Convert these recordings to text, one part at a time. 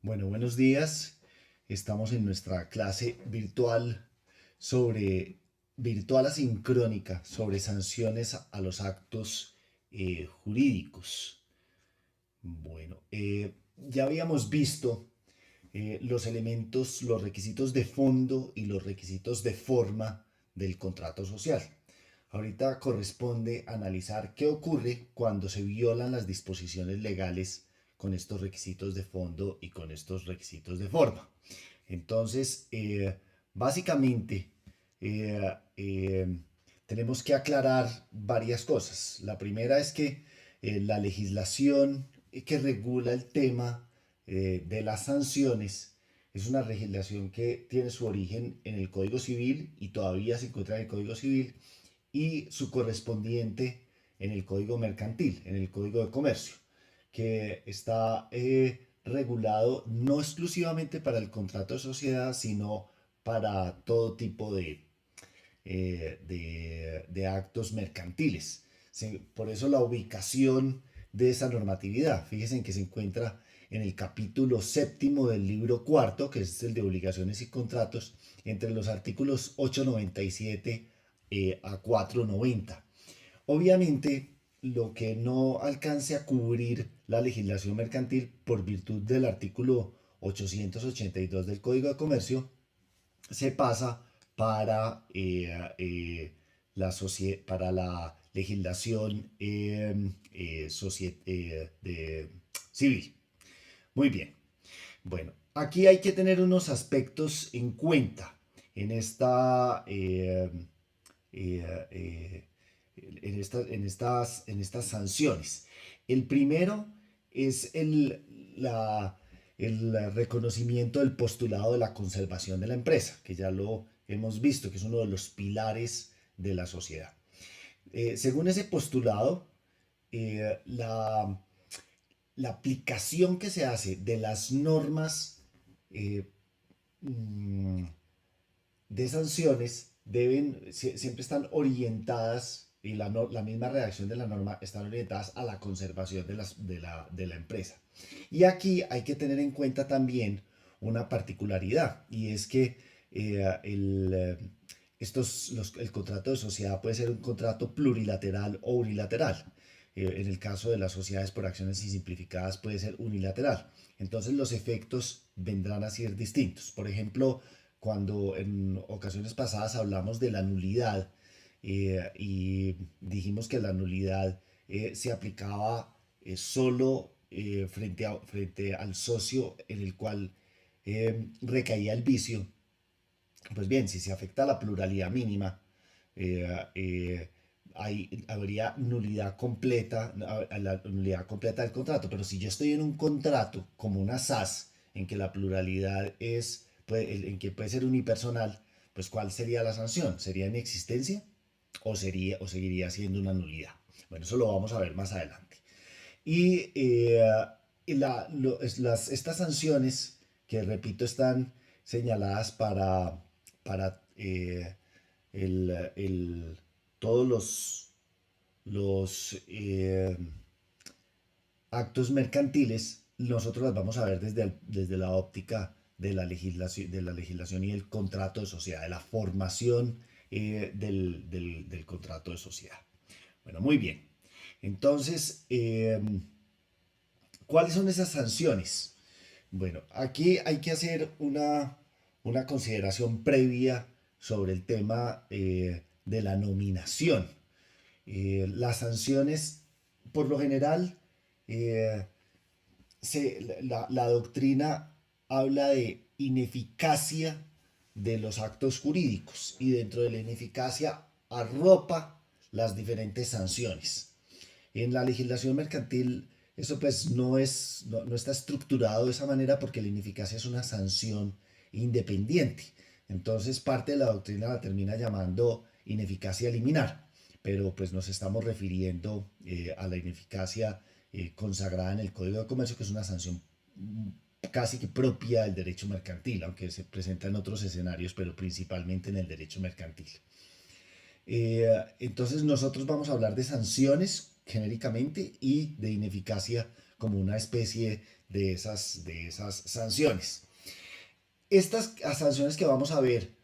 Bueno, buenos días. Estamos en nuestra clase virtual sobre virtual asincrónica, sobre sanciones a los actos jurídicos. Bueno, ya habíamos visto los elementos, los requisitos de fondo y los requisitos de forma del contrato social. Ahorita corresponde analizar qué ocurre cuando se violan las disposiciones legales con estos requisitos de fondo y con estos requisitos de forma. Entonces, básicamente, eh, eh, tenemos que aclarar varias cosas. La primera es que la legislación que regula el tema de las sanciones es una legislación que tiene su origen en el Código Civil y todavía se encuentra en el Código Civil y su correspondiente en el Código Mercantil, en el Código de Comercio, que está regulado no exclusivamente para el contrato de sociedad, sino para todo tipo de actos mercantiles. Por eso la ubicación de esa normatividad, fíjense en que se encuentra en el capítulo séptimo del libro cuarto, que es el de obligaciones y contratos, entre los artículos 897 a 490. Obviamente, lo que no alcance a cubrir la legislación mercantil por virtud del artículo 882 del Código de Comercio se pasa para, para la legislación civil. Muy bien. Bueno, aquí hay que tener unos aspectos en cuenta en eh, eh, en estas sanciones. El primero es el reconocimiento del postulado de la conservación de la empresa, que ya lo hemos visto, que es uno de los pilares de la sociedad. Según ese postulado, la aplicación que se hace de las normas eh, mm, de sanciones siempre están orientadas, y la misma redacción de la norma están orientadas a la conservación de la empresa. Y aquí hay que tener en cuenta también una particularidad, y es que el contrato de sociedad puede ser un contrato plurilateral o unilateral. En el caso de las sociedades por acciones simplificadas puede ser unilateral. Entonces los efectos vendrán a ser distintos. Por ejemplo, cuando en ocasiones pasadas hablamos de la nulidad y dijimos que la nulidad se aplicaba solo frente al socio en el cual recaía el vicio. Pues bien, si se afecta a la pluralidad mínima, eh, eh, habría nulidad completa, la nulidad completa del contrato. Pero si yo estoy en un contrato como una SAS, en que la pluralidad en que puede ser unipersonal, pues ¿cuál sería la sanción? ¿Sería inexistencia o seguiría siendo una nulidad? Bueno, eso lo vamos a ver más adelante. Y, estas sanciones, que repito, están señaladas para el, el- todos los actos mercantiles, nosotros las vamos a ver desde la óptica de la legislación y el contrato de sociedad, de la formación del contrato de sociedad. Bueno, muy bien. Entonces, ¿cuáles son esas sanciones? Bueno, aquí hay que hacer una consideración previa sobre el tema de la nominación. Las sanciones, por lo general, eh, la doctrina habla de ineficacia de los actos jurídicos y dentro de la ineficacia arropa las diferentes sanciones. En la legislación mercantil eso pues no está estructurado de esa manera porque la ineficacia es una sanción independiente. Entonces parte de la doctrina la termina llamando ineficacia liminar, pero pues nos estamos refiriendo a la ineficacia consagrada en el Código de Comercio, que es una sanción casi que propia del derecho mercantil, aunque se presenta en otros escenarios, pero principalmente en el derecho mercantil. Entonces nosotros vamos a hablar de sanciones genéricamente y de ineficacia como una especie de esas sanciones. Estas sanciones que vamos a ver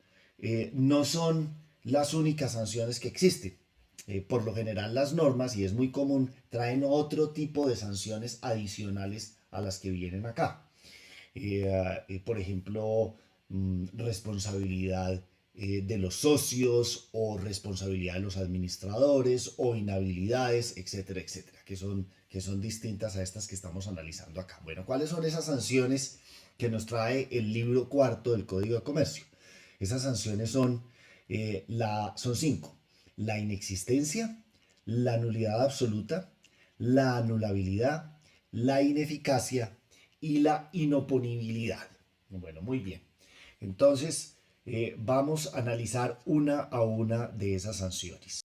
no son las únicas sanciones que existen. Por lo general las normas, y es muy común, traen otro tipo de sanciones adicionales a las que vienen acá. Por ejemplo, responsabilidad de los socios o responsabilidad de los administradores o inhabilidades, etcétera, etcétera, que son distintas a estas que estamos analizando acá. Bueno, ¿cuáles son esas sanciones que nos trae el libro cuarto del Código de Comercio? Esas sanciones son cinco: la inexistencia, la nulidad absoluta, la anulabilidad, la ineficacia y la inoponibilidad. Bueno, muy bien. Entonces, vamos a analizar una a una de esas sanciones.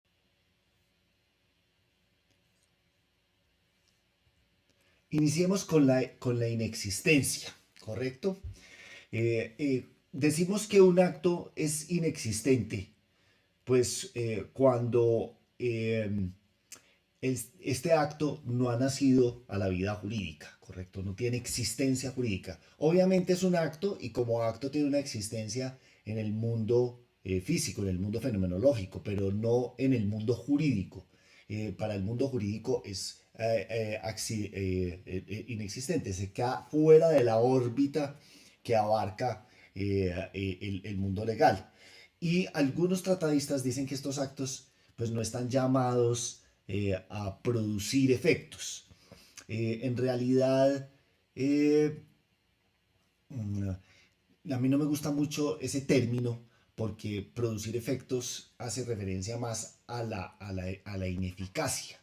Iniciemos con la inexistencia, ¿correcto? Decimos que un acto es inexistente, pues cuando este acto no ha nacido a la vida jurídica, ¿correcto? No tiene existencia jurídica. Obviamente es un acto y como acto tiene una existencia en el mundo físico, en el mundo fenomenológico, pero no en el mundo jurídico. Para el mundo jurídico es inexistente, se queda fuera de la órbita que abarca el mundo legal. Y algunos tratadistas dicen que estos actos pues no están llamados a producir efectos. En realidad, eh, mm, a mí no me gusta mucho ese término porque producir efectos hace referencia más a la ineficacia.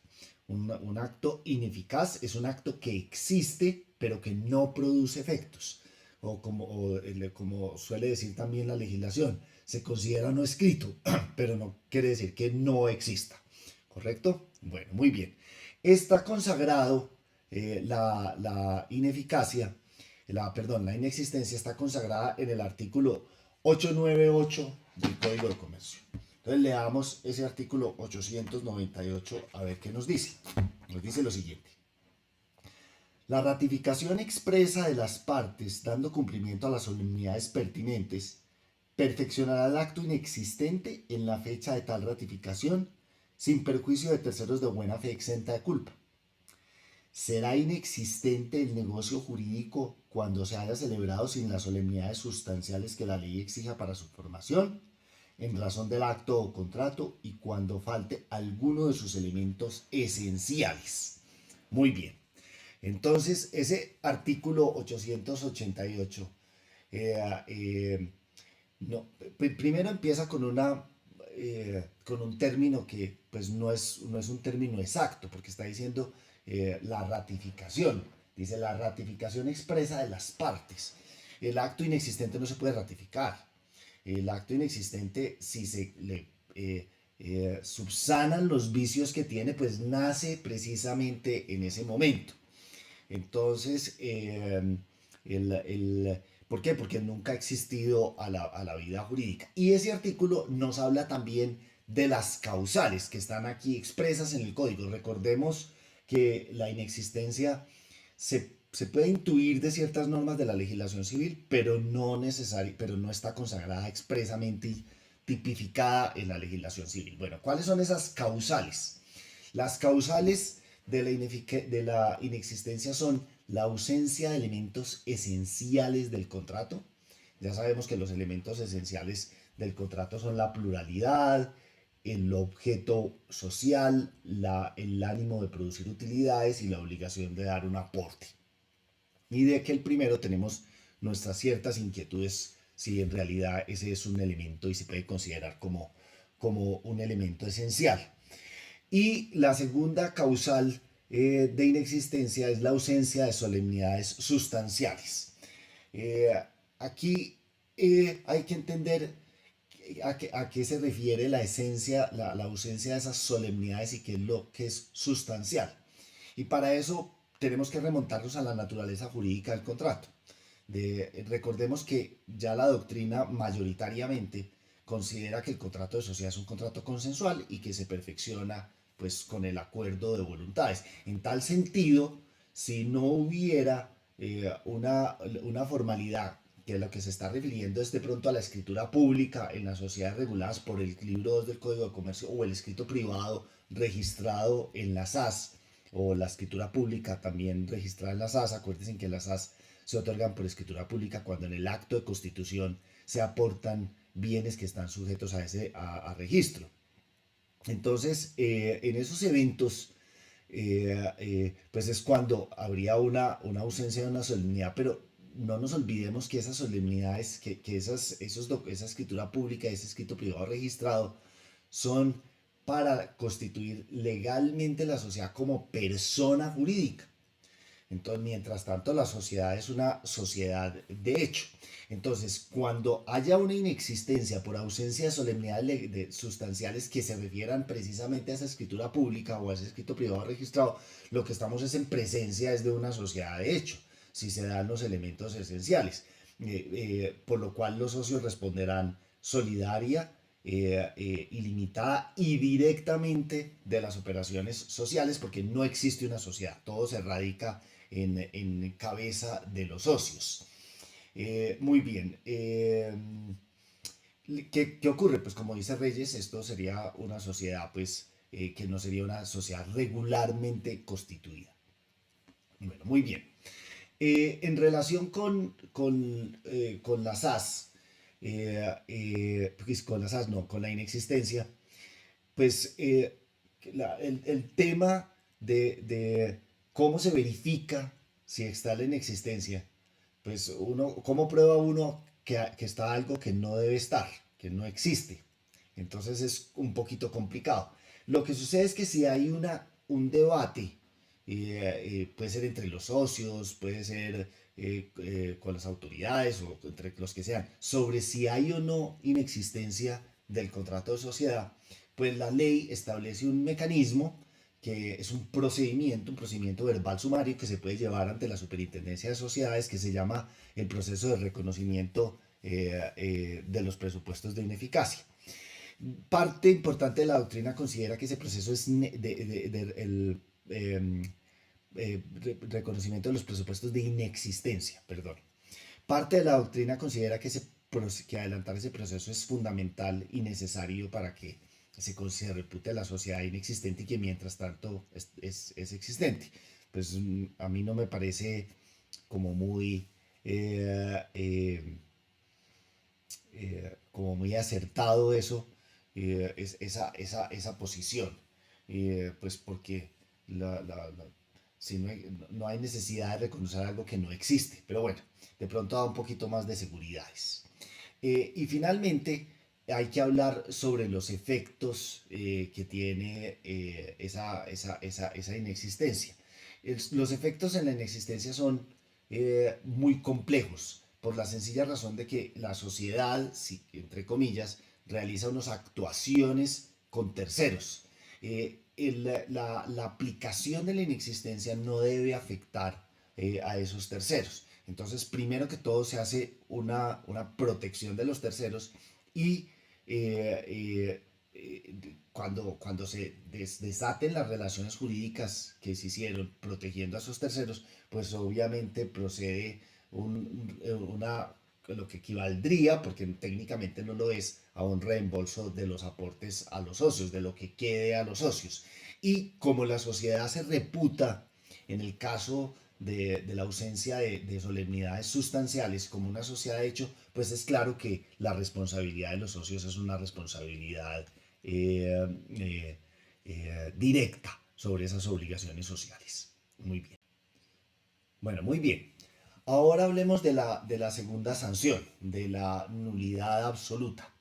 Un acto ineficaz es un acto que existe pero que no produce efectos. Como suele decir también la legislación, se considera no escrito, pero no quiere decir que no exista. ¿Correcto? Bueno, muy bien. Está consagrado la ineficacia, la inexistencia está consagrada en el artículo 898 del Código de Comercio. Entonces leamos ese artículo 898 a ver qué nos dice. Nos dice lo siguiente. La ratificación expresa de las partes, dando cumplimiento a las solemnidades pertinentes, perfeccionará el acto inexistente en la fecha de tal ratificación, sin perjuicio de terceros de buena fe exenta de culpa. Será inexistente el negocio jurídico cuando se haya celebrado sin las solemnidades sustanciales que la ley exija para su formación, en razón del acto o contrato, y cuando falte alguno de sus elementos esenciales. Muy bien. Entonces, ese artículo 888 no, primero empieza con un término que pues no es un término exacto, porque está diciendo la ratificación. Dice la ratificación expresa de las partes. El acto inexistente no se puede ratificar. El acto inexistente, si se le subsanan los vicios que tiene, pues nace precisamente en ese momento. Entonces, ¿por qué? Porque nunca ha existido a la vida jurídica. Y ese artículo nos habla también de las causales que están aquí expresas en el código. Recordemos que la inexistencia se puede intuir de ciertas normas de la legislación civil, pero no está consagrada expresamente y tipificada en la legislación civil. Bueno, ¿cuáles son esas causales? Las causales de la inexistencia son la ausencia de elementos esenciales del contrato. Ya sabemos que los elementos esenciales del contrato son la pluralidad, el objeto social, el ánimo de producir utilidades y la obligación de dar un aporte. Y de que el primero tenemos nuestras ciertas inquietudes si en realidad ese es un elemento y se puede considerar como un elemento esencial. Y la segunda causal de inexistencia es la ausencia de solemnidades sustanciales. Eh, Aquí hay que entender a qué se refiere la esencia, la ausencia de esas solemnidades y qué es lo que es sustancial. Y para eso tenemos que remontarnos a la naturaleza jurídica del contrato. Recordemos que ya la doctrina mayoritariamente considera que el contrato de sociedad es un contrato consensual y que se perfecciona pues con el acuerdo de voluntades. En tal sentido, si no hubiera una formalidad, que lo que se está refiriendo es de pronto a la escritura pública en las sociedades reguladas por el libro 2 del Código de Comercio o el escrito privado registrado en la SAS o la escritura pública también registrada en la SAS. Acuérdense que las SAS se otorgan por escritura pública cuando en el acto de constitución se aportan bienes que están sujetos a registro. Entonces, en esos eventos, pues es cuando habría una ausencia de una solemnidad, pero no nos olvidemos que esas solemnidades, que esa escritura pública, ese escrito privado registrado, son para constituir legalmente la sociedad como persona jurídica. Entonces, mientras tanto, la sociedad es una sociedad de hecho. Entonces, cuando haya una inexistencia por ausencia de solemnidades sustanciales que se refieran precisamente a esa escritura pública o a ese escrito privado registrado, lo que estamos es en presencia es de una sociedad de hecho, si se dan los elementos esenciales. Por lo cual los socios responderán solidaria, ilimitada y directamente de las operaciones sociales, porque no existe una sociedad, todo se radica en cabeza de los socios. Muy bien. ¿Qué ocurre? Pues como dice Reyes, esto sería una sociedad, pues, que no sería una sociedad regularmente constituida. Bueno, muy bien. En relación con las SAS, pues con las SAS no, con la inexistencia, pues el tema de cómo se verifica si está la inexistencia, pues ¿cómo prueba uno que está algo que no debe estar, que no existe? Entonces es un poquito complicado. Lo que sucede es que si hay un debate, puede ser entre los socios, puede ser con las autoridades o entre los que sean, sobre si hay o no inexistencia del contrato de sociedad, pues la ley establece un mecanismo que es un procedimiento verbal sumario que se puede llevar ante la Superintendencia de Sociedades, que se llama el proceso de reconocimiento de los presupuestos de ineficacia. Parte importante de la doctrina considera que ese proceso es el reconocimiento de los presupuestos de inexistencia, perdón. Parte de la doctrina considera que adelantar ese proceso es fundamental y necesario para que se repute la sociedad inexistente y que mientras tanto es existente. Pues a mí no me parece como como muy acertado eso, esa posición, pues porque si no hay necesidad de reconocer algo que no existe, pero bueno, de pronto da un poquito más de seguridades. Y finalmente hay que hablar sobre los efectos que tiene esa inexistencia. Los efectos en la inexistencia son muy complejos por la sencilla razón de que la sociedad, entre comillas, realiza unas actuaciones con terceros. La aplicación de la inexistencia no debe afectar a esos terceros. Entonces, primero que todo, se hace una protección de los terceros y cuando se desaten las relaciones jurídicas que se hicieron protegiendo a esos terceros, pues obviamente procede lo que equivaldría, porque técnicamente no lo es, a un reembolso de los aportes a los socios, de lo que quede a los socios. Y como la sociedad se reputa, en el caso de la ausencia de solemnidades sustanciales como una sociedad de hecho, pues es claro que la responsabilidad de los socios es una responsabilidad directa sobre esas obligaciones sociales. Muy bien. Bueno, muy bien. Ahora hablemos de la segunda sanción, de la nulidad absoluta.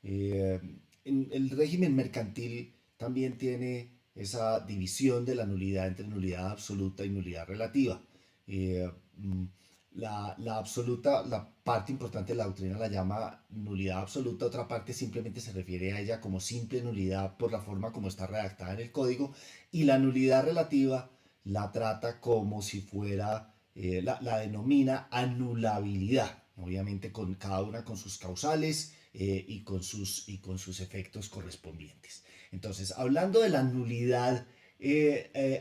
Eh, el régimen mercantil también tiene esa división de la nulidad entre nulidad absoluta y nulidad relativa. Eh, mm, la absoluta, la parte importante de la doctrina la llama nulidad absoluta, otra parte simplemente se refiere a ella como simple nulidad por la forma como está redactada en el código, y la nulidad relativa la trata como si fuera, la denomina anulabilidad, obviamente con cada una con sus causales y con sus efectos correspondientes. Entonces, hablando de la nulidad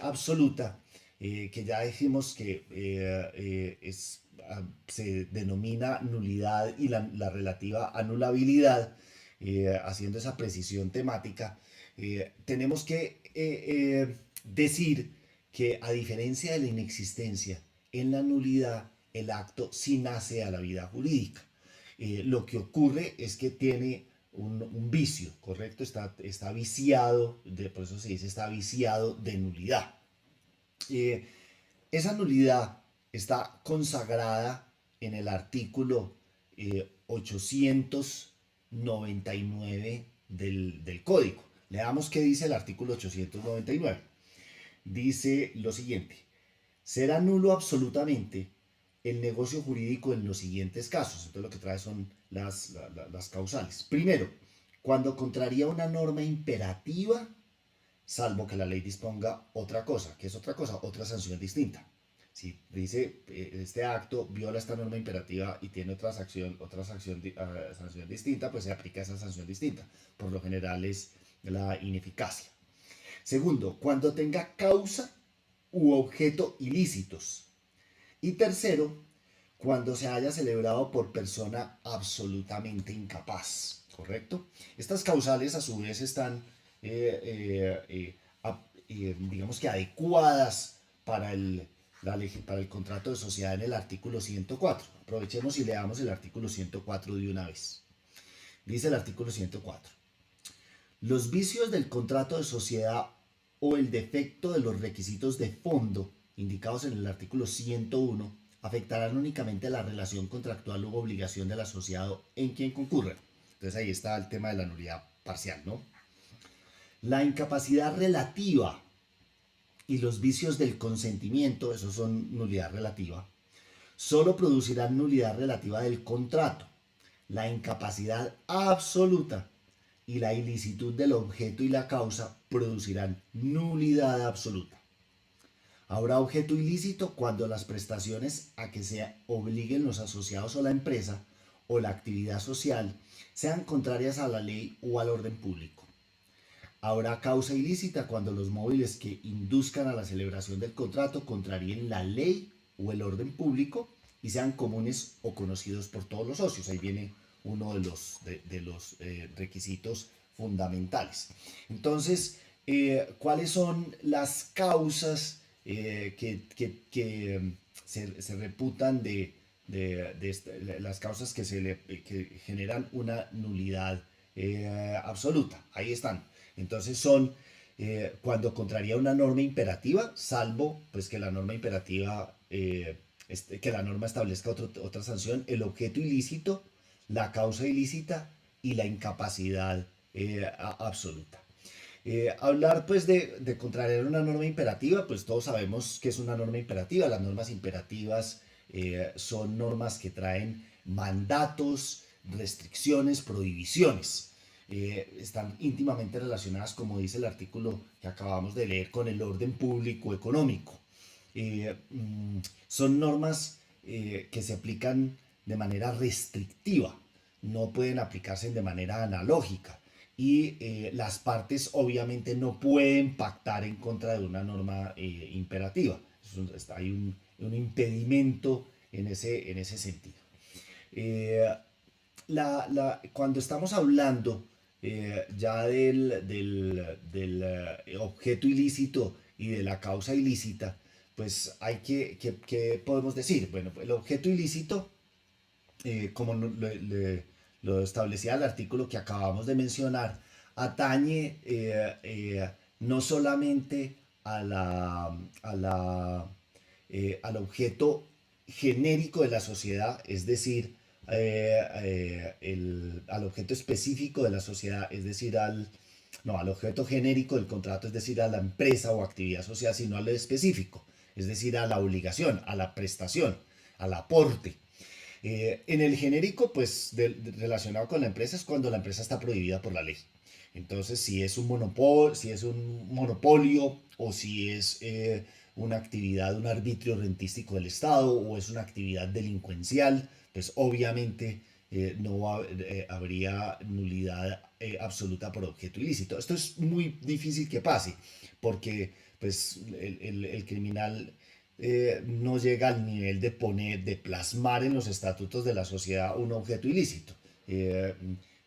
absoluta, que ya dijimos que se denomina nulidad y la relativa anulabilidad, haciendo esa precisión temática, tenemos que decir que a diferencia de la inexistencia, en la nulidad el acto sí nace a la vida jurídica. Lo que ocurre es que tiene un vicio, ¿correcto? Está viciado, por eso se dice está viciado de nulidad. Eh, esa nulidad está consagrada en el artículo 899 del Código. Leamos qué dice el artículo 899. Dice lo siguiente: será nulo absolutamente el negocio jurídico en los siguientes casos. Entonces lo que trae son las causales. Primero, cuando contraría una norma imperativa, salvo que la ley disponga otra cosa. ¿Qué es otra cosa? Otra sanción distinta. Si dice este acto viola esta norma imperativa y tiene sanción distinta, pues se aplica esa sanción distinta. Por lo general es la ineficacia. Segundo, cuando tenga causa u objeto ilícitos. Y tercero, cuando se haya celebrado por persona absolutamente incapaz, ¿correcto? Estas causales a su vez están, digamos que adecuadas para el contrato de sociedad en el artículo 104. Aprovechemos y leamos el artículo 104 de una vez. Dice el artículo 104. Los vicios del contrato de sociedad o el defecto de los requisitos de fondo indicados en el artículo 101 afectarán únicamente la relación contractual u obligación del asociado en quien concurre. Entonces ahí está el tema de la nulidad parcial, ¿no? La incapacidad relativa y los vicios del consentimiento, esos son nulidad relativa, solo producirán nulidad relativa del contrato. La incapacidad absoluta y la ilicitud del objeto y la causa producirán nulidad absoluta. Habrá objeto ilícito cuando las prestaciones a que se obliguen los asociados o la empresa o la actividad social sean contrarias a la ley o al orden público. Habrá causa ilícita cuando los móviles que induzcan a la celebración del contrato contraríen la ley o el orden público y sean comunes o conocidos por todos los socios. Ahí viene uno de los requisitos fundamentales. Entonces, ¿cuáles son las causas que se reputan las causas que generan una nulidad absoluta? Ahí están. Entonces son cuando contraría una norma imperativa, salvo pues que la norma imperativa, que la norma establezca otra sanción, el objeto ilícito, la causa ilícita y la incapacidad absoluta. Hablar pues de contrariar una norma imperativa, pues todos sabemos que es una norma imperativa. Las normas imperativas son normas que traen mandatos, restricciones, prohibiciones. Están íntimamente relacionadas, como dice el artículo que acabamos de leer, con el orden público económico. Son normas que se aplican de manera restrictiva, no pueden aplicarse de manera analógica y las partes obviamente no pueden pactar en contra de una norma imperativa. Hay un impedimento en ese sentido. Cuando estamos hablando ya del objeto ilícito y de la causa ilícita, pues ¿qué podemos decir? Bueno, el objeto ilícito, como lo establecía el artículo que acabamos de mencionar, atañe no solamente al objeto genérico de la sociedad, es decir, al objeto específico de la sociedad, es decir, al objeto genérico del contrato, es decir, a la empresa o actividad social, sino a lo específico, es decir, a la obligación, a la prestación, al aporte. En el genérico, pues relacionado con la empresa es cuando la empresa está prohibida por la ley. Entonces, si es un monopolio o si es una actividad, un arbitrio rentístico del Estado o es una actividad delincuencial, pues obviamente no habría nulidad absoluta por objeto ilícito. Esto es muy difícil que pase porque pues el criminal no llega al nivel de poner, de plasmar en los estatutos de la sociedad un objeto ilícito. Eh,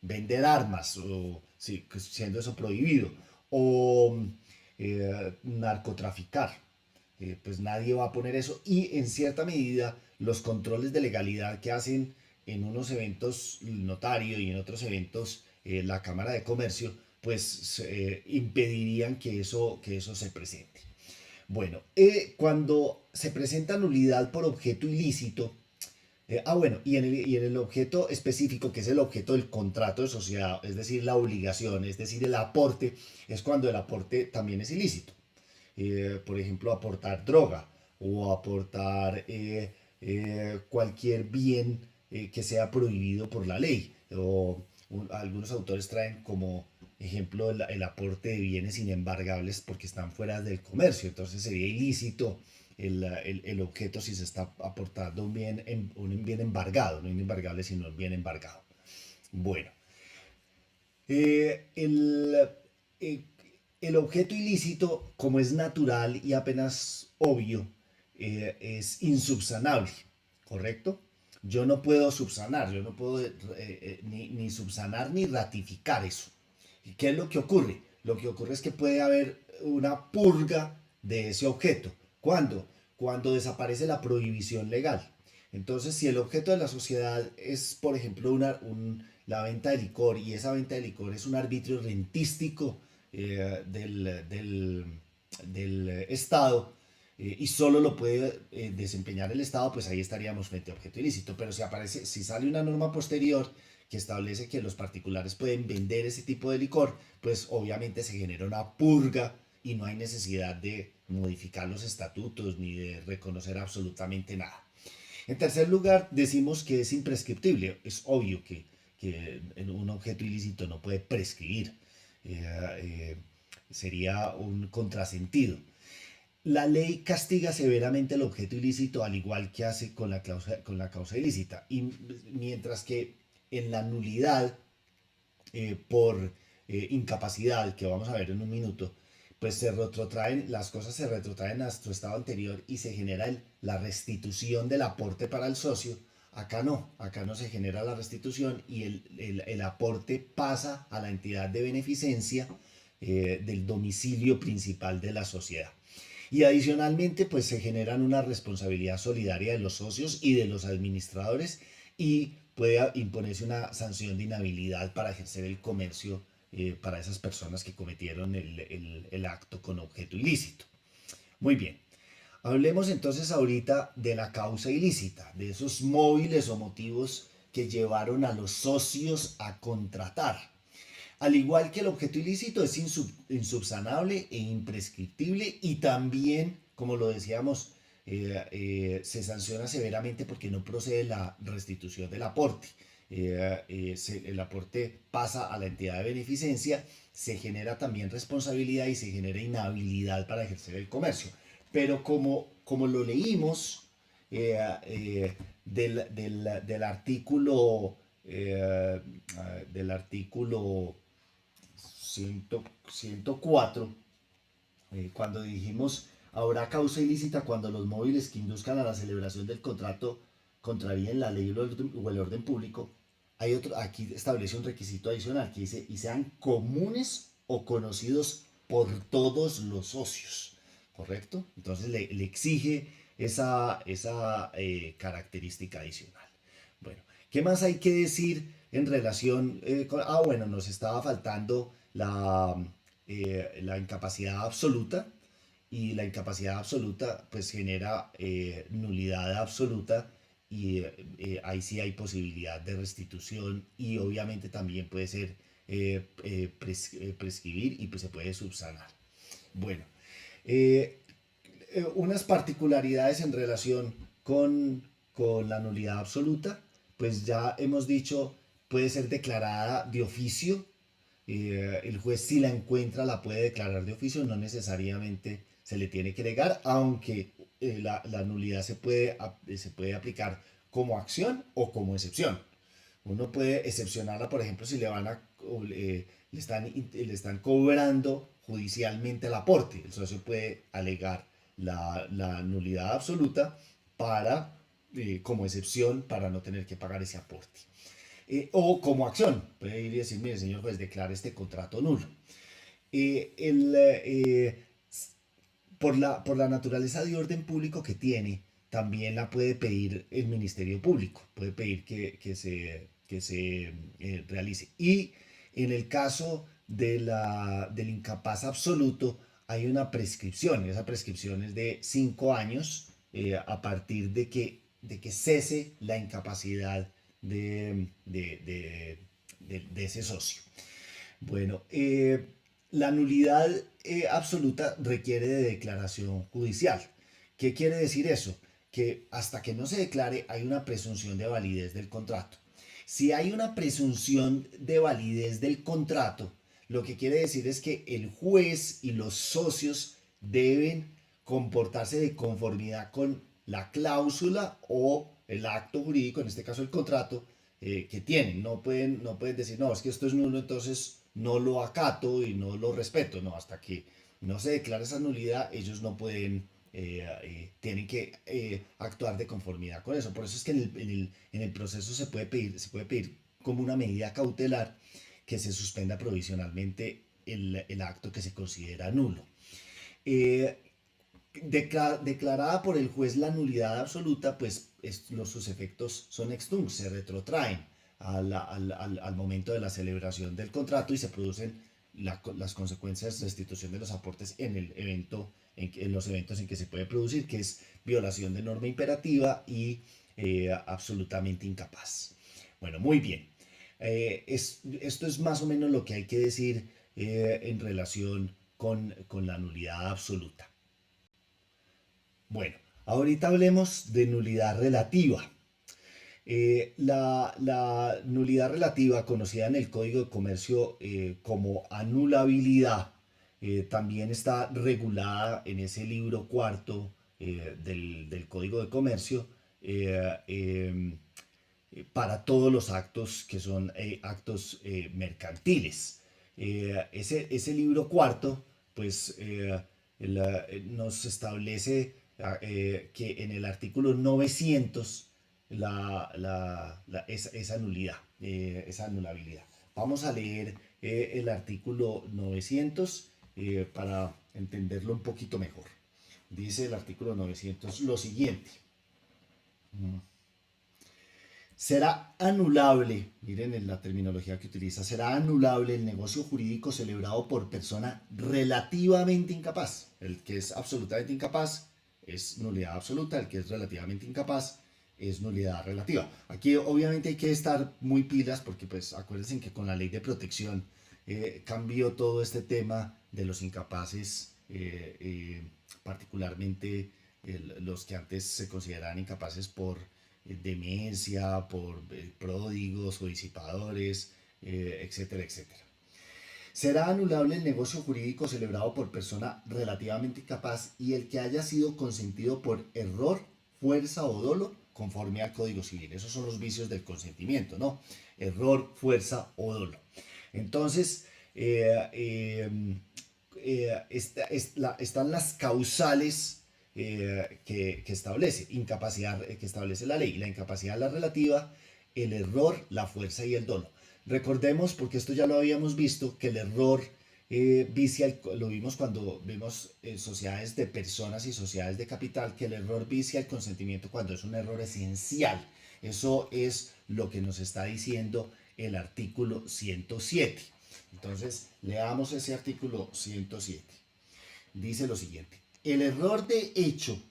Vender armas, o, sí, siendo eso prohibido, o narcotraficar. Pues nadie va a poner eso, y en cierta medida los controles de legalidad que hacen en unos eventos el notario y en otros eventos la Cámara de Comercio, pues impedirían que eso se presente. Bueno, cuando se presenta nulidad por objeto ilícito, bueno, y en el objeto específico, que es el objeto del contrato de sociedad, es decir, la obligación, es decir, el aporte, es cuando el aporte también es ilícito. Por ejemplo, aportar droga o aportar cualquier bien que sea prohibido por la ley. Algunos autores traen como ejemplo el aporte de bienes inembargables porque están fuera del comercio, entonces sería ilícito el objeto si se está aportando un bien embargado, no inembargable, sino un bien embargado. Bueno, el, eh, el objeto ilícito, como es natural y apenas obvio, es insubsanable, ¿correcto? Yo no puedo subsanar, yo no puedo ni subsanar ni ratificar eso. ¿Y qué es lo que ocurre? Lo que ocurre es que puede haber una purga de ese objeto. ¿Cuándo? Cuando desaparece la prohibición legal. Entonces, si el objeto de la sociedad es, por ejemplo, la venta de licor, y esa venta de licor es un arbitrio rentístico del Estado, y solo lo puede desempeñar el Estado, pues ahí estaríamos frente a objeto ilícito. Pero si sale una norma posterior que establece que los particulares pueden vender ese tipo de licor, pues obviamente se genera una purga y no hay necesidad de modificar los estatutos ni de reconocer absolutamente nada. En tercer lugar, decimos que es imprescriptible. Es obvio que un objeto ilícito no puede prescribir. Eh, eh, Sería un contrasentido. La ley castiga severamente el objeto ilícito, al igual que hace con la causa ilícita. Y mientras que en la nulidad por incapacidad, que vamos a ver en un minuto, pues las cosas se retrotraen a su estado anterior y se genera la restitución del aporte para el socio. Acá no se genera la restitución y el aporte pasa a la entidad de beneficencia del domicilio principal de la sociedad. Y adicionalmente, pues se generan una responsabilidad solidaria de los socios y de los administradores, y puede imponerse una sanción de inhabilidad para ejercer el comercio para esas personas que cometieron el acto con objeto ilícito. Muy bien. Hablemos entonces ahorita de la causa ilícita, de esos móviles o motivos que llevaron a los socios a contratar. Al igual que el objeto ilícito es insubsanable e imprescriptible, y también, como lo decíamos, se sanciona severamente porque no procede la restitución del aporte. El aporte pasa a la entidad de beneficencia, se genera también responsabilidad y se genera inhabilidad para ejercer el comercio. Pero como lo leímos del artículo del artículo 104, cuando dijimos habrá causa ilícita cuando los móviles que induzcan a la celebración del contrato contraríen la ley o el orden público. Aquí establece un requisito adicional que dice: y sean comunes o conocidos por todos los socios. ¿Correcto? Entonces le exige esa característica adicional. Bueno, ¿qué más hay que decir en relación bueno, nos estaba faltando la incapacidad absoluta, y la incapacidad absoluta pues genera nulidad absoluta, y ahí sí hay posibilidad de restitución, y obviamente también puede ser prescribir, y pues se puede subsanar. Bueno, eh, unas particularidades en relación con la nulidad absoluta, pues ya hemos dicho, puede ser declarada de oficio. El juez, si la encuentra, la puede declarar de oficio, no necesariamente se le tiene que negar, aunque la nulidad se puede aplicar como acción o como excepción. Uno puede excepcionarla, por ejemplo, si le están cobrando judicialmente el aporte. El socio puede alegar la nulidad absoluta para, como excepción para no tener que pagar ese aporte. O como acción, puede ir y decir, mire señor juez, declare este contrato nulo. Eh, el, eh, por la naturaleza de orden público que tiene, también la puede pedir el Ministerio Público, puede pedir que se realice. Y en el caso del incapaz absoluto, hay una prescripción, y esa prescripción es de 5 años a partir de que cese la incapacidad de ese socio. Bueno, la nulidad absoluta requiere de declaración judicial. ¿Qué quiere decir eso? Que hasta que no se declare hay una presunción de validez del contrato. Si hay una presunción de validez del contrato, lo que quiere decir es que el juez y los socios deben comportarse de conformidad con la cláusula o el acto jurídico, en este caso el contrato, que tienen. No pueden decir, no, es que esto es nulo, entonces no lo acato y no lo respeto. No, hasta que no se declara esa nulidad, ellos no pueden, tienen que actuar de conformidad con eso. Por eso es que en el proceso se puede pedir como una medida cautelar que se suspenda provisionalmente el acto que se considera nulo. Eh, Declarada por el juez la nulidad absoluta, pues sus efectos son extums, se retrotraen al momento de la celebración del contrato y se producen las consecuencias de restitución de los aportes en el evento, en los eventos en que se puede producir, que es violación de norma imperativa y absolutamente incapaz. Bueno, muy bien. Esto es más o menos lo que hay que decir en relación con la nulidad absoluta. Bueno, ahorita hablemos de nulidad relativa. La nulidad relativa, conocida en el Código de Comercio como anulabilidad, también está regulada en ese libro cuarto del Código de Comercio eh, eh, para todos los actos que son actos mercantiles. Ese libro cuarto, pues, nos establece que en el artículo 900 esa nulidad, esa anulabilidad. Vamos a leer el artículo 900 para entenderlo un poquito mejor. Dice el artículo 900 lo siguiente. Será anulable, miren en la terminología que utiliza, será anulable el negocio jurídico celebrado por persona relativamente incapaz. El que es absolutamente incapaz es nulidad absoluta, el que es relativamente incapaz es nulidad relativa. Aquí obviamente hay que estar muy pilas porque pues acuérdense que con la ley de protección cambió todo este tema de los incapaces, particularmente los que antes se consideraban incapaces por demencia, por pródigos o disipadores, etcétera, etcétera. Será anulable el negocio jurídico celebrado por persona relativamente incapaz y el que haya sido consentido por error, fuerza o dolo conforme al Código Civil. Esos son los vicios del consentimiento, ¿no? Error, fuerza o dolo. Entonces, están las causales que establece, incapacidad que establece la ley, la incapacidad la relativa, el error, la fuerza y el dolo. Recordemos, porque esto ya lo habíamos visto, que el error vicia, lo vimos cuando vimos sociedades de personas y sociedades de capital, que el error vicia el consentimiento cuando es un error esencial. Eso es lo que nos está diciendo el artículo 107. Entonces, leamos ese artículo 107. Dice lo siguiente. El error de hecho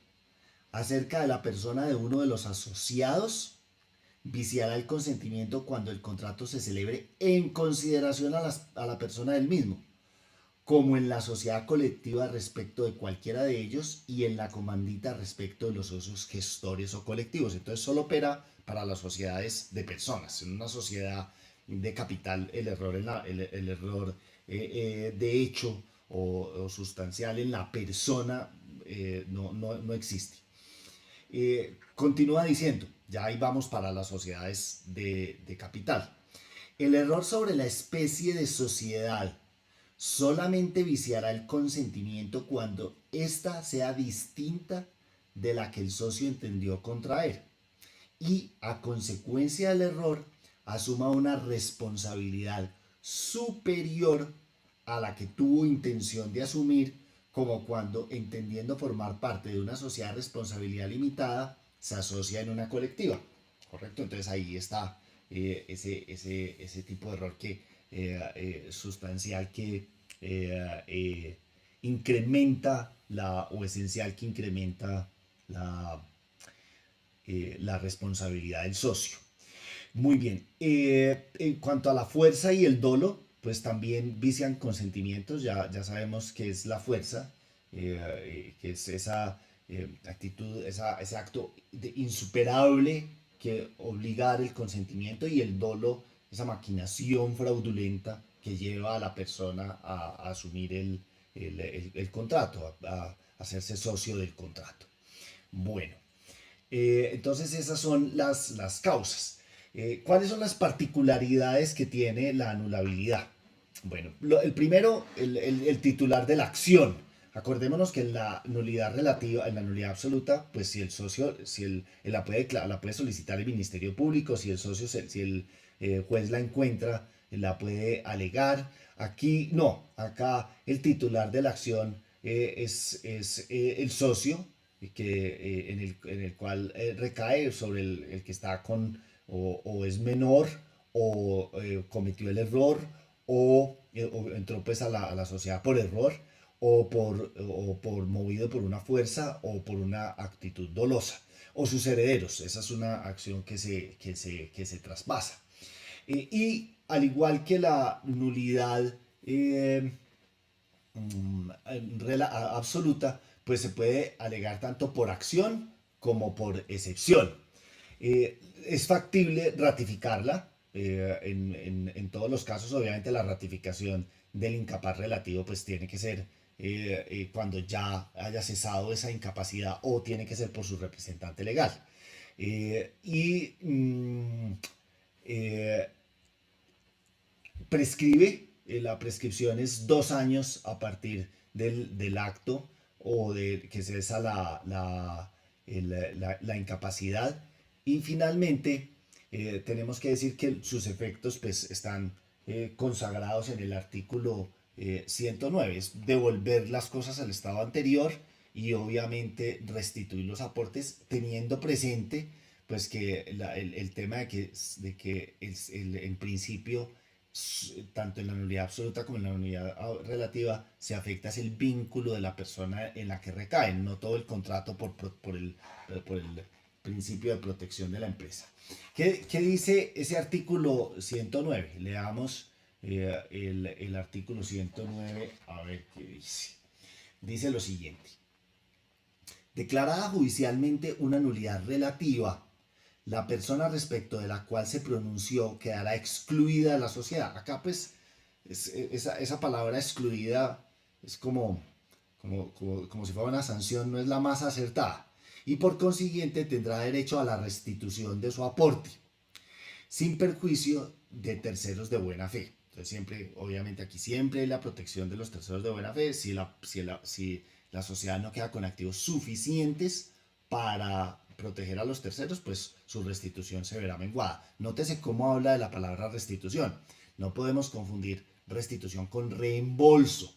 acerca de la persona de uno de los asociados viciará el consentimiento cuando el contrato se celebre en consideración a la persona del mismo, como en la sociedad colectiva respecto de cualquiera de ellos y en la comandita respecto de los socios gestores o colectivos. Entonces solo opera para las sociedades de personas. En una sociedad de capital el error, el error de hecho o sustancial en la persona no existe. Continúa diciendo, ya ahí vamos para las sociedades de capital. El error sobre la especie de sociedad solamente viciará el consentimiento cuando ésta sea distinta de la que el socio entendió contraer y, a consecuencia del error, asuma una responsabilidad superior a la que tuvo intención de asumir, como cuando, entendiendo formar parte de una sociedad de responsabilidad limitada, se asocia en una colectiva. ¿Correcto? Entonces ahí está ese tipo de error que sustancial que eh, eh, incrementa o esencial que incrementa la, la responsabilidad del socio. Muy bien. En cuanto a la fuerza y el dolo, pues también vician consentimientos. Ya sabemos que es la fuerza, que es esa actitud, ese acto insuperable que obliga a dar el consentimiento, y el dolo, esa maquinación fraudulenta que lleva a la persona a asumir el contrato, a hacerse socio del contrato. Bueno, entonces esas son las causas. ¿Cuáles son las particularidades que tiene la anulabilidad? Bueno, el primero, el titular de la acción. Acordémonos que en la nulidad relativa, en la nulidad absoluta, pues si el socio, si la puede solicitar el Ministerio Público, si el socio, si el juez la encuentra, la puede alegar. Aquí no, acá el titular de la acción es el socio, en el cual recae sobre el que está o es menor, o cometió el error, o entró pues a la sociedad por error, o por movido por una fuerza o por una actitud dolosa, o sus herederos. Esa es una acción que se traspasa. Y al igual que la nulidad absoluta, pues se puede alegar tanto por acción como por excepción. Es factible ratificarla. En todos los casos, obviamente, la ratificación del incapaz relativo pues tiene que ser cuando ya haya cesado esa incapacidad, o tiene que ser por su representante legal. Y eh, prescribe, la prescripción es 2 años a partir del acto o de que cesa la incapacidad. Y finalmente, tenemos que decir que sus efectos pues, están consagrados en el artículo 109, es devolver las cosas al estado anterior y obviamente restituir los aportes, teniendo presente pues que el tema de que en principio, tanto en la nulidad absoluta como en la nulidad relativa, se afecta es el vínculo de la persona en la que recae, no todo el contrato por el principio de protección de la empresa. ¿Qué dice ese artículo 109? Leamos el artículo 109, a ver qué dice. Dice lo siguiente: declarada judicialmente una nulidad relativa, la persona respecto de la cual se pronunció quedará excluida de la sociedad. Acá pues esa palabra excluida es como si fuera una sanción, no es la más acertada, y por consiguiente tendrá derecho a la restitución de su aporte, sin perjuicio de terceros de buena fe. Entonces siempre, obviamente aquí siempre hay la protección de los terceros de buena fe. Si la sociedad no queda con activos suficientes para proteger a los terceros, pues su restitución se verá menguada. Nótese cómo habla de la palabra restitución. No podemos confundir restitución con reembolso.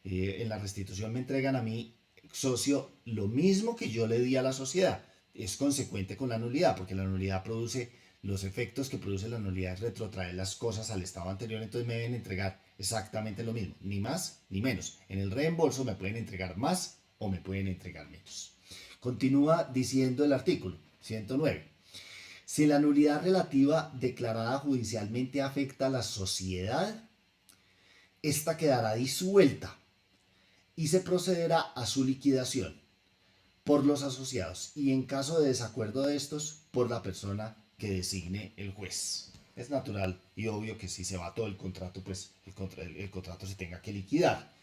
En la restitución me entregan a mí, socio, lo mismo que yo le di a la sociedad. Es consecuente con la nulidad, porque la nulidad produce los efectos que produce la nulidad, es retrotraer las cosas al estado anterior. Entonces me deben entregar exactamente lo mismo, ni más ni menos. En el reembolso me pueden entregar más o me pueden entregar menos. Continúa diciendo el artículo 109. Si la nulidad relativa declarada judicialmente afecta a la sociedad, esta quedará disuelta y se procederá a su liquidación por los asociados, y en caso de desacuerdo de estos, por la persona que designe el juez. Es natural y obvio que si se va todo el contrato, pues el contrato se tenga que liquidar.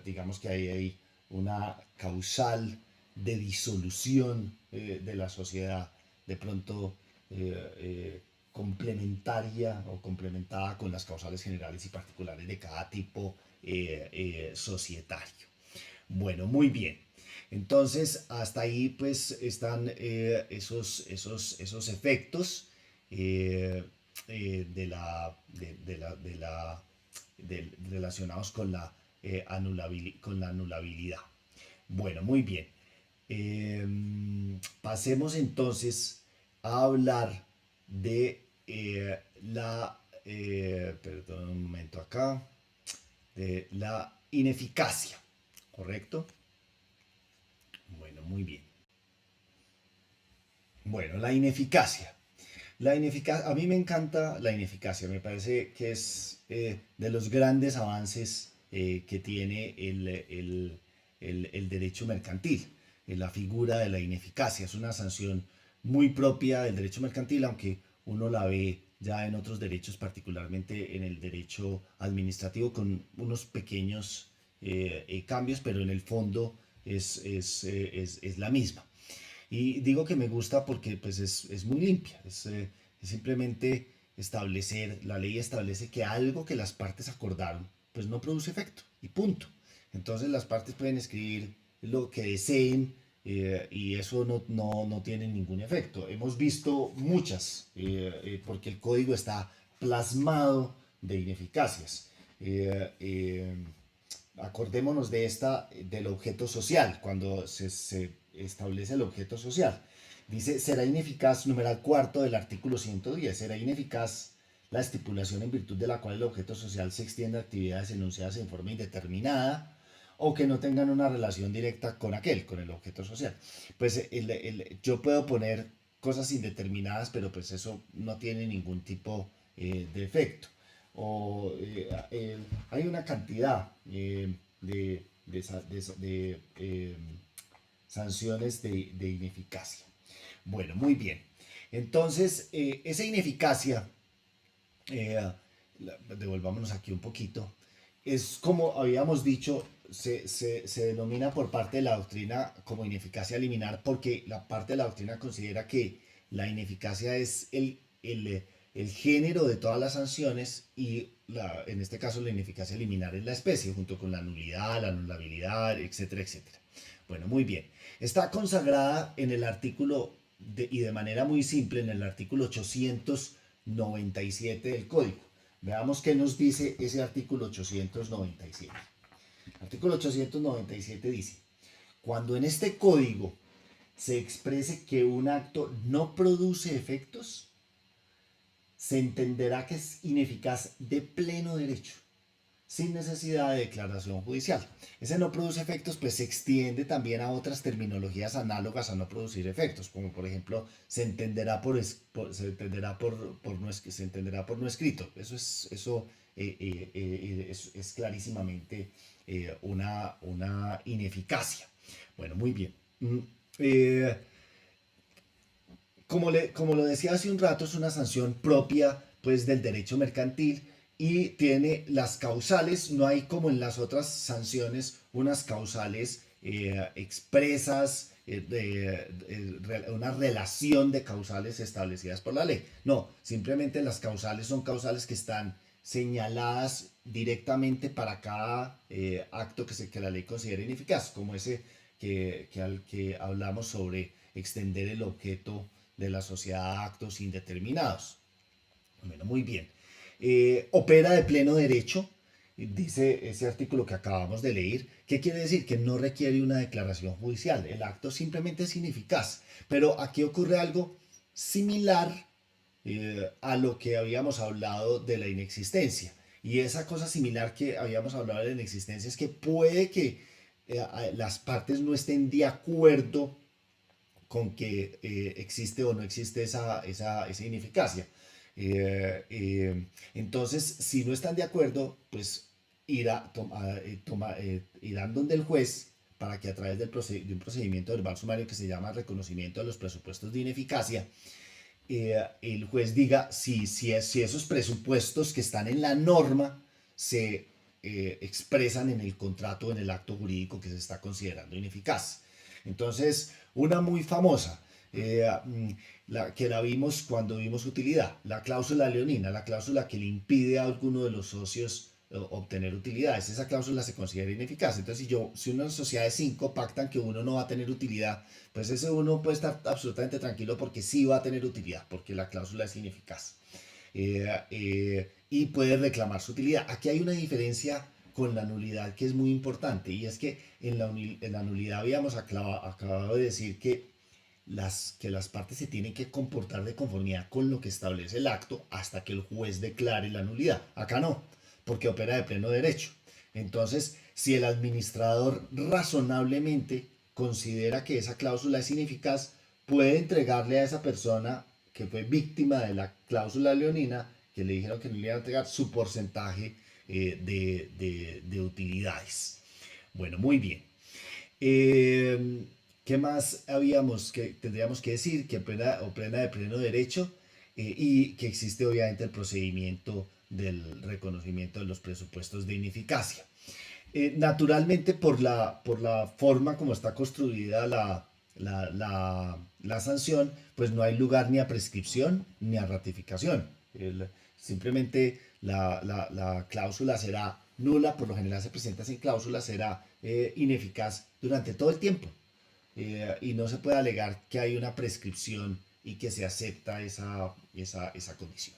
Digamos que hay una causal de disolución de la sociedad, de pronto complementaria o complementada con las causales generales y particulares de cada tipo societario. Bueno, muy bien. Entonces, hasta ahí pues están esos efectos eh, relacionados con la, con la anulabilidad. Bueno, muy bien. Pasemos entonces a hablar de perdón un momento acá, de la ineficacia, ¿correcto? Bueno, muy bien. Bueno, la ineficacia. La ineficacia, a mí me encanta la ineficacia, me parece que es de los grandes avances que tiene el derecho mercantil. La figura de la ineficacia es una sanción muy propia del derecho mercantil, aunque uno la ve ya en otros derechos, particularmente en el derecho administrativo, con unos pequeños cambios, pero en el fondo es la misma. Y digo que me gusta porque pues es muy limpia, es simplemente establecer, la ley establece que algo que las partes acordaron pues no produce efecto y punto. Entonces las partes pueden escribir lo que deseen y eso no tiene ningún efecto. Hemos visto muchas porque el código está plasmado de ineficacias. Eh, eh, Acordémonos de esta, del objeto social, cuando se establece el objeto social. Dice, será ineficaz, numeral cuarto del artículo 110, será ineficaz la estipulación en virtud de la cual el objeto social se extiende a actividades enunciadas en forma indeterminada o que no tengan una relación directa con aquel, con el objeto social. Pues yo puedo poner cosas indeterminadas, pero pues eso no tiene ningún tipo de efecto o hay una cantidad de sanciones de ineficacia. Bueno, muy bien. Entonces, esa ineficacia, eh, devolvámonos aquí un poquito, es como habíamos dicho, se denomina por parte de la doctrina como ineficacia liminar porque la parte de la doctrina considera que la ineficacia es el género de todas las sanciones y en este caso la ineficacia liminar es la especie junto con la nulidad, la anulabilidad, etcétera, etcétera. Bueno, muy bien. Está consagrada en el artículo y de manera muy simple en el artículo 897 del Código. Veamos qué nos dice ese artículo 897. Artículo 897 dice, cuando en este código se exprese que un acto no produce efectos, se entenderá que es ineficaz de pleno derecho, sin necesidad de declaración judicial. Ese no produce efectos, pues se extiende también a otras terminologías análogas a no producir efectos, como por ejemplo se entenderá se entenderá por no escrito. Eso es clarísimamente una ineficacia. Bueno, muy bien. Eh, como lo decía hace un rato, es una sanción propia pues, del derecho mercantil y tiene las causales, no hay como en las otras sanciones unas causales expresas, una relación de causales establecidas por la ley. No, simplemente las causales son causales que están señaladas directamente para cada acto que la ley considera ineficaz, como ese al que hablamos sobre extender el objeto de la sociedad a actos indeterminados. Bueno, muy bien. Opera de pleno derecho, dice ese artículo que acabamos de leer. ¿Qué quiere decir? Que no requiere una declaración judicial. El acto simplemente es ineficaz. Pero aquí ocurre algo similar a lo que habíamos hablado de la inexistencia. Y esa cosa similar que habíamos hablado de la inexistencia es que puede que las partes no estén de acuerdo con que existe o no existe esa ineficacia. Entonces, si no están de acuerdo, pues irán donde el juez para que a través de un procedimiento verbal sumario que se llama reconocimiento de los presupuestos de ineficacia, el juez diga si esos presupuestos que están en la norma se expresan en el contrato o en el acto jurídico que se está considerando ineficaz. Entonces, una muy famosa, que la vimos cuando vimos utilidad, la cláusula leonina, la cláusula que le impide a alguno de los socios obtener utilidades. Esa cláusula se considera ineficaz. Entonces, si una sociedad de 5 pactan que uno no va a tener utilidad, pues ese uno puede estar absolutamente tranquilo porque sí va a tener utilidad, porque la cláusula es ineficaz. Y puede reclamar su utilidad. Aquí hay una diferencia con la nulidad que es muy importante, y es que en la nulidad habíamos acabado de decir que las partes se tienen que comportar de conformidad con lo que establece el acto hasta que el juez declare la nulidad. Acá no, porque opera de pleno derecho. Entonces, si el administrador razonablemente considera que esa cláusula es ineficaz, puede entregarle a esa persona que fue víctima de la cláusula leonina, que le dijeron que no le iban a entregar, su porcentaje de utilidades. Bueno, muy bien. ¿Qué más tendríamos que decir? Que opera de pleno derecho, y que existe obviamente el procedimiento del reconocimiento de los presupuestos de ineficacia. Naturalmente, por la forma como está construida la sanción, pues no hay lugar ni a prescripción ni a ratificación. Simplemente la cláusula será nula, por lo general se presenta sin cláusula, será ineficaz durante todo el tiempo. Y no se puede alegar que hay una prescripción y que se acepta esa condición.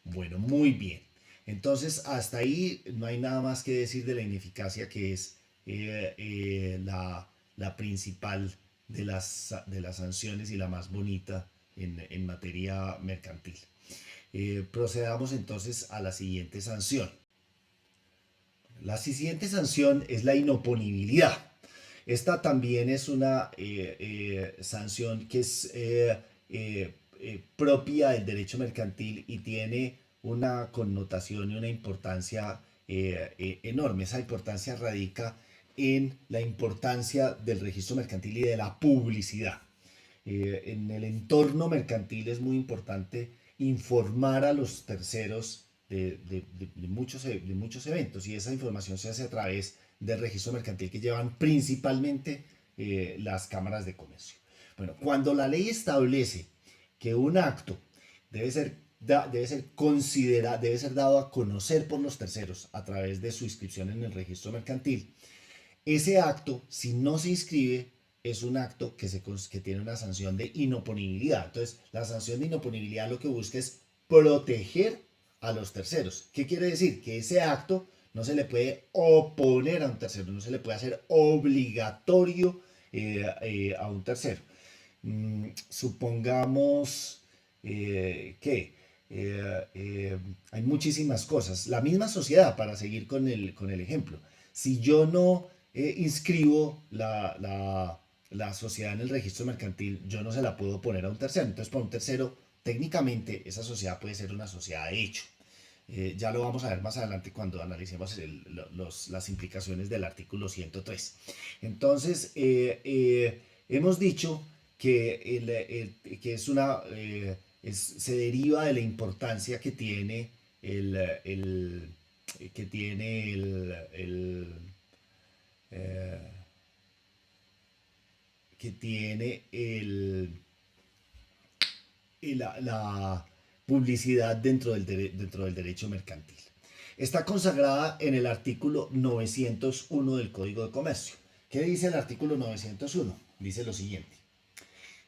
Bueno, muy bien. Entonces, hasta ahí no hay nada más que decir de la ineficacia, que es la principal de las sanciones y la más bonita en materia mercantil. Procedamos entonces a la siguiente sanción. La siguiente sanción es la inoponibilidad. Esta también es una sanción que es propia del derecho mercantil y tiene una connotación y una importancia enorme. Esa importancia radica en la importancia del registro mercantil y de la publicidad. En el entorno mercantil es muy importante informar a los terceros de muchos eventos, y esa información se hace a través del registro mercantil que llevan principalmente las cámaras de comercio. Bueno, cuando la ley establece que un acto debe ser debe ser dado a conocer por los terceros a través de su inscripción en el registro mercantil, ese acto, si no se inscribe, es un acto que tiene una sanción de inoponibilidad. Entonces, la sanción de inoponibilidad lo que busca es proteger a los terceros. ¿Qué quiere decir? Que ese acto no se le puede oponer a un tercero, no se le puede hacer obligatorio a un tercero. Supongamos que hay muchísimas cosas. La misma sociedad, para seguir con el ejemplo. Si yo no inscribo la sociedad en el registro mercantil, yo no se la puedo poner a un tercero. Entonces, para un tercero, técnicamente, esa sociedad puede ser una sociedad de hecho. Ya lo vamos a ver más adelante cuando analicemos las implicaciones del artículo 103. Entonces, hemos dicho que se deriva de la importancia que tiene que tiene eh, que tiene la publicidad dentro del derecho mercantil. Está consagrada en el artículo 901 del Código de Comercio. ¿Qué dice el artículo 901? Dice lo siguiente: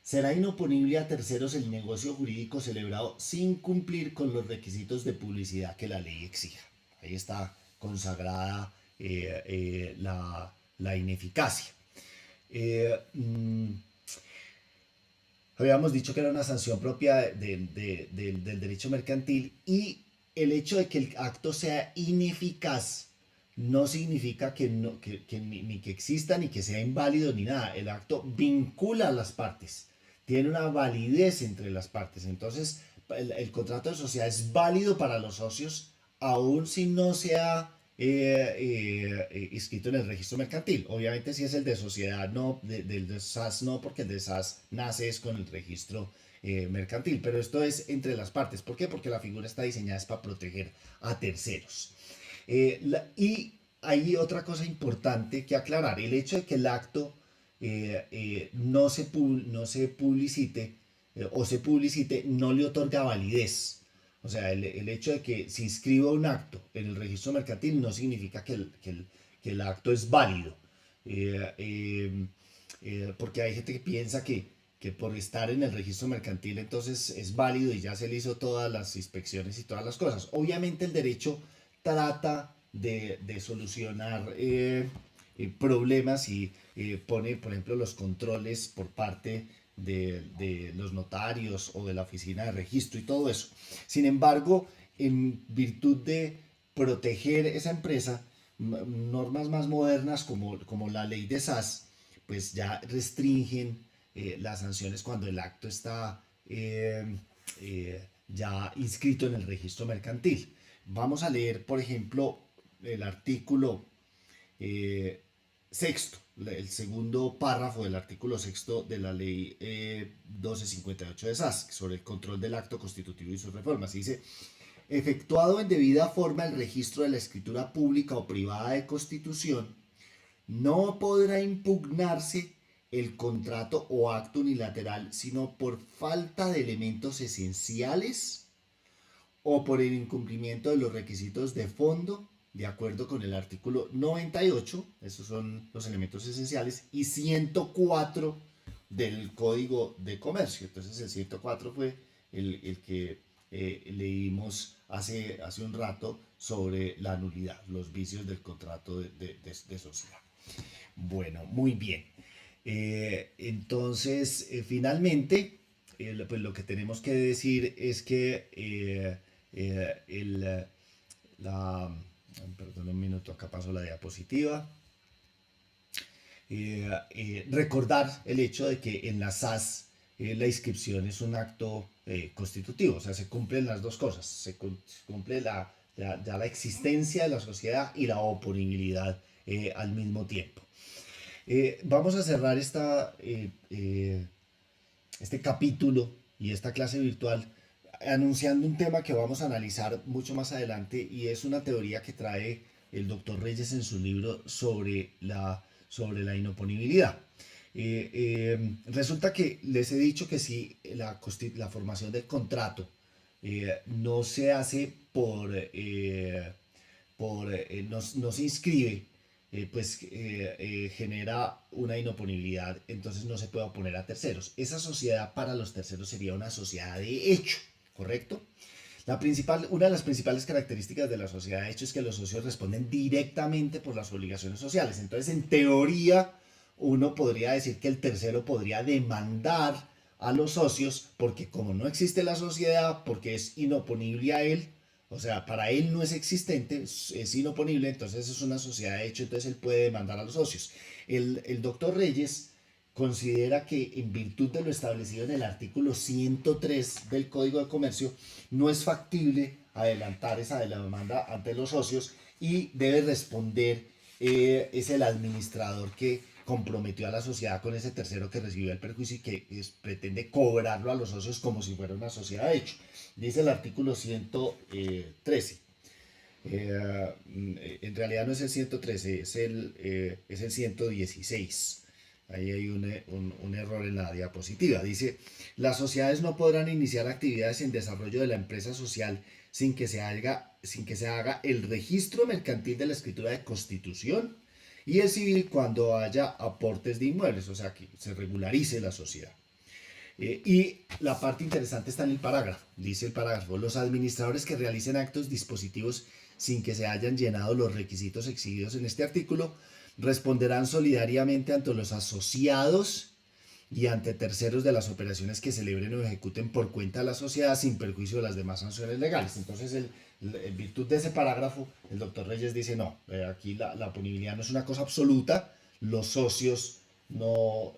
será inoponible a terceros el negocio jurídico celebrado sin cumplir con los requisitos de publicidad que la ley exija. Ahí está consagrada la ineficacia. Habíamos dicho que era una sanción propia del derecho mercantil, y el hecho de que el acto sea ineficaz no significa ni que exista ni que sea inválido ni nada. El acto vincula a las partes, tiene una validez entre las partes. Entonces, el contrato de sociedad es válido para los socios, aun si no sea inscrito en el registro mercantil. Obviamente, si es el de sociedad, no, del de SAS no, porque el de SAS nace es con el registro mercantil. Pero esto es entre las partes. ¿Por qué? Porque la figura está diseñada es para proteger a terceros. Y hay otra cosa importante que aclarar: el hecho de que el acto no se publicite o se publicite no le otorga validez. O sea, el hecho de que se inscriba un acto en el registro mercantil no significa que el acto es válido. Eh, eh, Porque hay gente que piensa que por estar en el registro mercantil entonces es válido y ya se le hizo todas las inspecciones y todas las cosas. Obviamente el derecho trata de solucionar problemas y pone, por ejemplo, los controles por parte de los notarios o de la oficina de registro y todo eso. Sin embargo, en virtud de proteger esa empresa, normas más modernas como la ley de SAS, pues ya restringen las sanciones cuando el acto está ya inscrito en el registro mercantil. Vamos a leer, por ejemplo, el artículo eh, sexto, el segundo párrafo del artículo sexto de la ley 1258 de SAS sobre el control del acto constitutivo y sus reformas. Dice, efectuado en debida forma el registro de la escritura pública o privada de constitución, no podrá impugnarse el contrato o acto unilateral sino por falta de elementos esenciales o por el incumplimiento de los requisitos de fondo, de acuerdo con el artículo 98, esos son los elementos esenciales, y 104 del Código de Comercio. Entonces el 104 fue el que leímos hace un rato sobre la nulidad, los vicios del contrato de sociedad. Bueno, muy bien. Entonces, finalmente, pues lo que tenemos que decir es que el, la, perdón un minuto, acá paso la diapositiva. Recordar el hecho de que en la SAS la inscripción es un acto constitutivo, o sea, se cumplen las dos cosas, se cumple ya la existencia de la sociedad y la oponibilidad al mismo tiempo. Vamos a cerrar este capítulo y esta clase virtual anunciando un tema que vamos a analizar mucho más adelante y es una teoría que trae el doctor Reyes en su libro sobre la inoponibilidad. Resulta que les he dicho que si la formación del contrato no se hace no se inscribe, genera una inoponibilidad, entonces no se puede oponer a terceros. Esa sociedad para los terceros sería una sociedad de hecho, ¿correcto? Una de las principales características de la sociedad de hecho es que los socios responden directamente por las obligaciones sociales. Entonces, en teoría, uno podría decir que el tercero podría demandar a los socios porque como no existe la sociedad, porque es inoponible a él, o sea, para él no es existente, es inoponible, entonces es una sociedad de hecho, entonces él puede demandar a los socios. El doctor Reyes considera que en virtud de lo establecido en el artículo 103 del Código de Comercio, no es factible adelantar esa de la demanda ante los socios y debe responder, es el administrador que comprometió a la sociedad con ese tercero que recibió el perjuicio y que pretende cobrarlo a los socios como si fuera una sociedad de hecho. Dice el artículo 113. En realidad no es el 113, es el 116. Ahí hay un error en la diapositiva. Dice, las sociedades no podrán iniciar actividades en desarrollo de la empresa social sin que se haga el registro mercantil de la escritura de constitución y el civil cuando haya aportes de inmuebles, o sea, que se regularice la sociedad. Y la parte interesante está en el parágrafo. Dice el parágrafo, los administradores que realicen actos dispositivos sin que se hayan llenado los requisitos exigidos en este artículo responderán solidariamente ante los asociados y ante terceros de las operaciones que celebren o ejecuten por cuenta de la sociedad sin perjuicio de las demás sanciones legales. Entonces, en virtud de ese parágrafo, el doctor Reyes dice, no, aquí la punibilidad no es una cosa absoluta, los socios no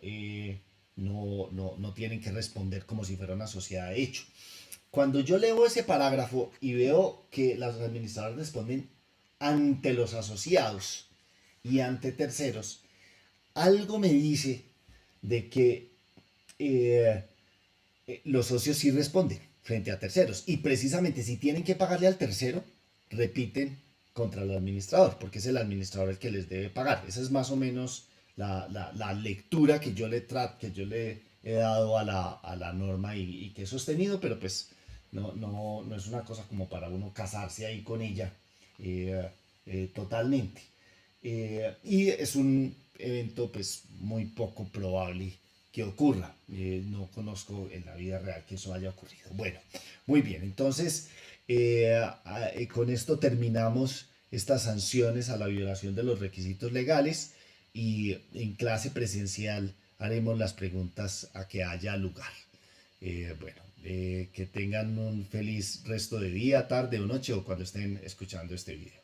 tienen que responder como si fuera una sociedad de hecho. Cuando yo leo ese parágrafo y veo que los administradores responden ante los asociados y ante terceros, algo me dice de que eh, los socios sí responden frente a terceros. Y precisamente si tienen que pagarle al tercero, repiten contra el administrador, porque es el administrador el que les debe pagar. Esa es más o menos la lectura que yo le he dado a la norma y que he sostenido, pero pues no es una cosa como para uno casarse ahí con ella totalmente. Y es un evento pues muy poco probable que ocurra. No conozco en la vida real que eso haya ocurrido. Bueno, muy bien, entonces con esto terminamos estas sanciones a la violación de los requisitos legales y en clase presencial haremos las preguntas a que haya lugar. Que tengan un feliz resto de día, tarde o noche o cuando estén escuchando este video.